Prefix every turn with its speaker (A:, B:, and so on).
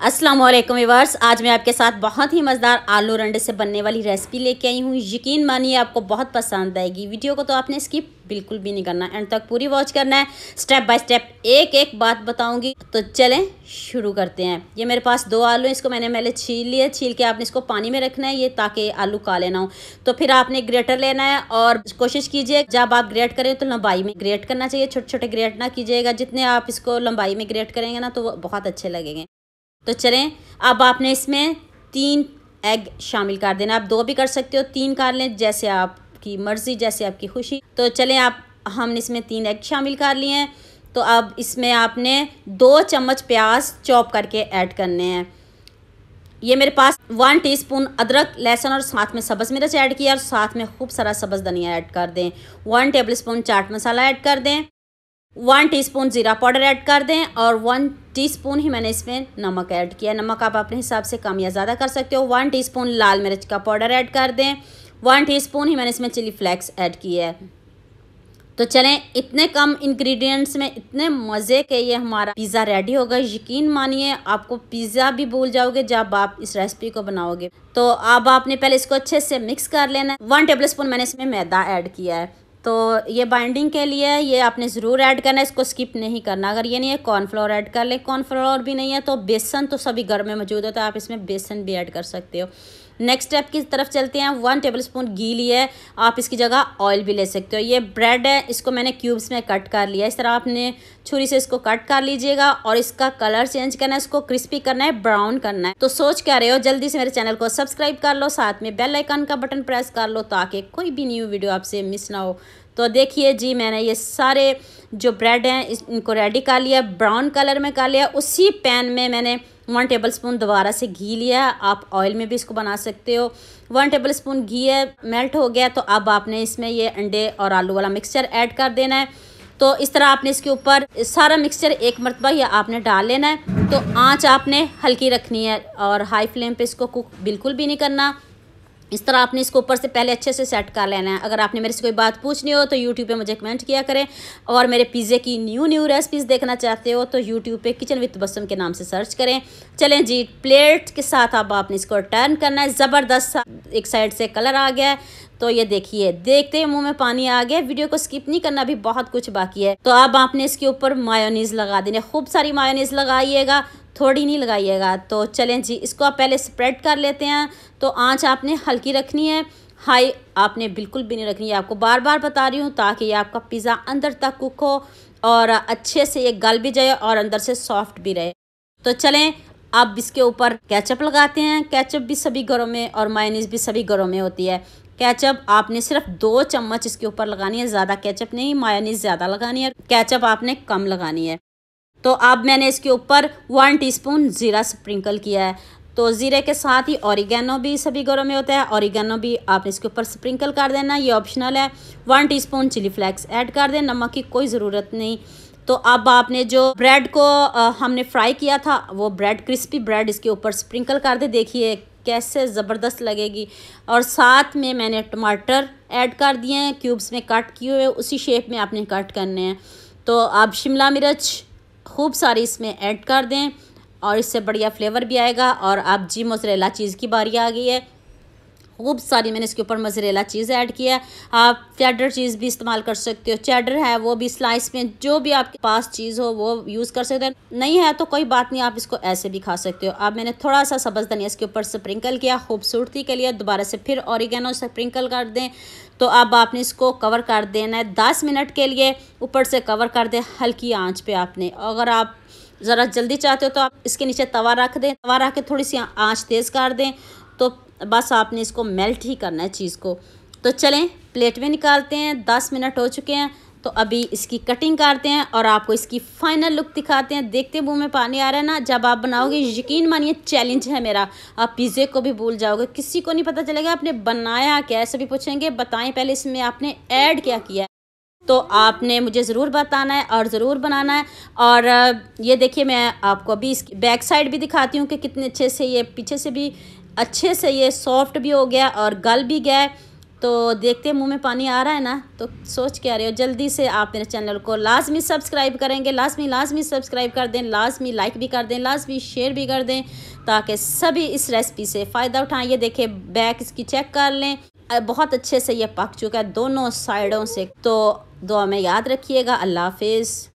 A: अस्सलाम वालेकुम व्यूअर्स, आज मैं आपके साथ बहुत ही मज़ेदार आलू रंडे से बनने वाली रेसिपी लेके आई हूँ। यकीन मानिए आपको बहुत पसंद आएगी। वीडियो को तो आपने स्किप बिल्कुल भी नहीं करना, एंड तक पूरी वॉच करना है। स्टेप बाय स्टेप एक एक बात बताऊंगी। तो चलें शुरू करते हैं। ये मेरे पास 2 आलू हैं, इसको मैंने पहले छील लिया। छील के आपने इसको पानी में रखना है, ये ताकि आलू काले ना हो। तो फिर आपने ग्रेटर लेना है और कोशिश कीजिए जब आप ग्रेट करें तो लंबाई में ग्रेट करना चाहिए, छोटे छोटे ग्रेट ना कीजिएगा। जितने आप इसको लंबाई में ग्रेट करेंगे ना तो वो बहुत अच्छे लगेंगे। तो चलें, अब आपने इसमें 3 एग शामिल कर देना। आप 2 भी कर सकते हो, 3 कर लें, जैसे आपकी मर्ज़ी, जैसे आपकी खुशी। तो चलें, हमने इसमें 3 एग शामिल कर लिए हैं। तो अब इसमें आपने 2 चम्मच प्याज चॉप करके ऐड करने हैं। ये मेरे पास 1 टीस्पून अदरक, लहसुन और साथ में सब्ज़ मिर्च ऐड किया और साथ में खूब सारा सब्ज़ धनिया ऐड कर दें। 1 टेबलस्पून चाट मसाला ऐड कर दें। 1 टीस्पून ज़ीरा पाउडर ऐड कर दें और 1 टीस्पून ही मैंने इसमें नमक ऐड किया। नमक आप अपने हिसाब से कम या ज़्यादा कर सकते हो। 1 टीस्पून लाल मिर्च का पाउडर ऐड कर दें। 1 टीस्पून ही मैंने इसमें चिली फ्लेक्स ऐड किया है। तो चलें, इतने कम इंग्रेडिएंट्स में इतने मज़े के ये हमारा पिज़्ज़ा रेडी होगा। यकीन मानिए आपको पिज़्ज़ा भी भूल जाओगे जब आप इस रेसिपी को बनाओगे। तो अब आपने पहले इसको अच्छे से मिक्स कर लेना है। 1 टेबलस्पून मैंने इसमें मैदा ऐड किया है। तो ये बाइंडिंग के लिए ये आपने ज़रूर ऐड करना है, इसको स्किप नहीं करना। अगर ये नहीं है कॉर्नफ्लोर ऐड कर ले। कॉर्नफ्लोर भी नहीं है तो बेसन तो सभी घर में मौजूद होता है, आप इसमें बेसन भी ऐड कर सकते हो। नेक्स्ट स्टेप की तरफ चलते हैं। 1 टेबलस्पून घी लिया है, आप इसकी जगह ऑयल भी ले सकते हो। ये ब्रेड है, इसको मैंने क्यूब्स में कट कर लिया। इस तरह आपने छुरी से इसको कट कर लीजिएगा और इसका कलर चेंज करना है, इसको क्रिस्पी करना है, ब्राउन करना है। तो सोच क्या रहे हो, जल्दी से मेरे चैनल को सब्सक्राइब कर लो, साथ में बेल आइकन का बटन प्रेस कर लो ताकि कोई भी न्यू वीडियो आपसे मिस ना हो। तो देखिए जी, मैंने ये सारे जो ब्रेड हैं इनको रेडी कर लिया, ब्राउन कलर में कर लिया। उसी पैन में मैंने 1 टेबलस्पून दोबारा से घी लिया। आप ऑयल में भी इसको बना सकते हो। 1 टेबलस्पून घी है, मेल्ट हो गया। तो अब आपने इसमें ये अंडे और आलू वाला मिक्सचर ऐड कर देना है। तो इस तरह आपने इसके ऊपर सारा मिक्सचर एक मरतबा ही आपने डाल लेना है। तो आँच आपने हल्की रखनी है और हाई फ्लेम पे इसको कुक बिल्कुल भी नहीं करना। इस तरह आपने इसको ऊपर से पहले अच्छे से सेट कर लेना है। अगर आपने मेरे से कोई बात पूछनी हो तो यूट्यूब पे मुझे कमेंट किया करें, और मेरे पिज़्ज़े की न्यू रेसिपीज़ देखना चाहते हो तो यूट्यूब पे किचन विद बसम के नाम से सर्च करें। चलें जी, प्लेट के साथ अब आपने इसको टर्न करना है। ज़बरदस्त एक साइड से कलर आ गया है। तो ये देखिए, देखते ही मुंह में पानी आ गया। वीडियो को स्किप नहीं करना, अभी बहुत कुछ बाकी है। तो अब आपने इसके ऊपर मायोनीज़ लगा देनी है। खूब सारी मायोनीज़ लगाइएगा, थोड़ी नहीं लगाइएगा। तो चलें जी, इसको आप पहले स्प्रेड कर लेते हैं। तो आंच आपने हल्की रखनी है, हाई आपने बिल्कुल भी नहीं रखनी है। आपको बार बार बता रही हूँ ताकि ये आपका पिज़्ज़ा अंदर तक कुक हो और अच्छे से ये गल भी जाए और अंदर से सॉफ्ट भी रहे। तो चलें, अब इसके ऊपर केचप लगाते हैं। केचप भी सभी घरों में और मायोनीज़ भी सभी घरों में होती है। केचप आपने सिर्फ 2 चम्मच इसके ऊपर लगानी है, ज़्यादा केचप नहीं। मायोनीज़ ज़्यादा लगानी है, केचप आपने कम लगानी है। तो अब मैंने इसके ऊपर 1 टीस्पून ज़ीरा स्प्रिंकल किया है। तो ज़ीरे के साथ ही ऑरिगेनो भी सभी घरों में होता है, ऑरिगेनो भी आपने इसके ऊपर स्प्रिंकल कर देना, ये ऑप्शनल है। 1 टीस्पून चिली फ्लेक्स ऐड कर दें, नमक की कोई ज़रूरत नहीं। तो अब आपने जो ब्रेड को हमने फ्राई किया था वो ब्रेड, क्रिस्पी ब्रेड इसके ऊपर स्प्रिंकल कर दे। देखिए कैसे ज़बरदस्त लगेगी। और साथ में मैंने टमाटर ऐड कर दिए हैं, क्यूब्स में कट किए हुए, उसी शेप में आपने कट करने हैं। तो अब शिमला मिर्च खूब सारी इसमें ऐड कर दें और इससे बढ़िया फ्लेवर भी आएगा। और अब जी मोज़रेला चीज़ की बारी आ गई है। खूब सारी मैंने इसके ऊपर मोज़रेला चीज़ ऐड किया है। आप चेडर चीज़ भी इस्तेमाल कर सकते हो, चेडर है वो भी स्लाइस में, जो भी आपके पास चीज़ हो वो यूज़ कर सकते हो। नहीं है तो कोई बात नहीं, आप इसको ऐसे भी खा सकते हो। अब मैंने थोड़ा सा सब्ज़ धनिया इसके ऊपर स्प्रिंकल किया खूबसूरती के लिए। दोबारा से फिर ऑरिगेनो स्प्रिंकल कर दें। तो अब आपने इसको कवर कर देना है 10 मिनट के लिए। ऊपर से कवर कर दें हल्की आंच पे आपने। अगर आप ज़रा जल्दी चाहते हो तो आप इसके नीचे तवा रख दें, तवा रख के थोड़ी सी आंच तेज़ कर दें। तो बस आपने इसको मेल्ट ही करना है चीज़ को। तो चलें प्लेट में निकालते हैं, 10 मिनट हो चुके हैं। तो अभी इसकी कटिंग करते हैं और आपको इसकी फाइनल लुक दिखाते हैं। देखते मुंह में पानी आ रहा है ना, जब आप बनाओगे यकीन मानिए चैलेंज है मेरा, आप पिज़्ज़े को भी भूल जाओगे, किसी को नहीं पता चलेगा आपने बनाया क्या है। सभी पूछेंगे बताएं पहले इसमें आपने ऐड क्या किया है। तो आपने मुझे ज़रूर बताना है और ज़रूर बनाना है। और ये देखिए, मैं आपको अभी इसकी बैक साइड भी दिखाती हूँ कि कितने अच्छे से ये पीछे से भी अच्छे से ये सॉफ्ट भी हो गया और गल भी गया है। तो देखते मुंह में पानी आ रहा है ना, तो सोच के आ रहे हो, जल्दी से आप मेरे चैनल को लाजमी सब्सक्राइब करेंगे, लाजमी सब्सक्राइब कर दें, लाजमी लाइक भी कर दें, लाजमी शेयर भी कर दें, ताकि सभी इस रेसिपी से फ़ायदा उठाएं। ये देखिए बैक इसकी चेक कर लें, बहुत अच्छे से ये पक चुका है दोनों साइडों से। तो दुआ में याद रखिएगा। अल्लाह हाफिज़।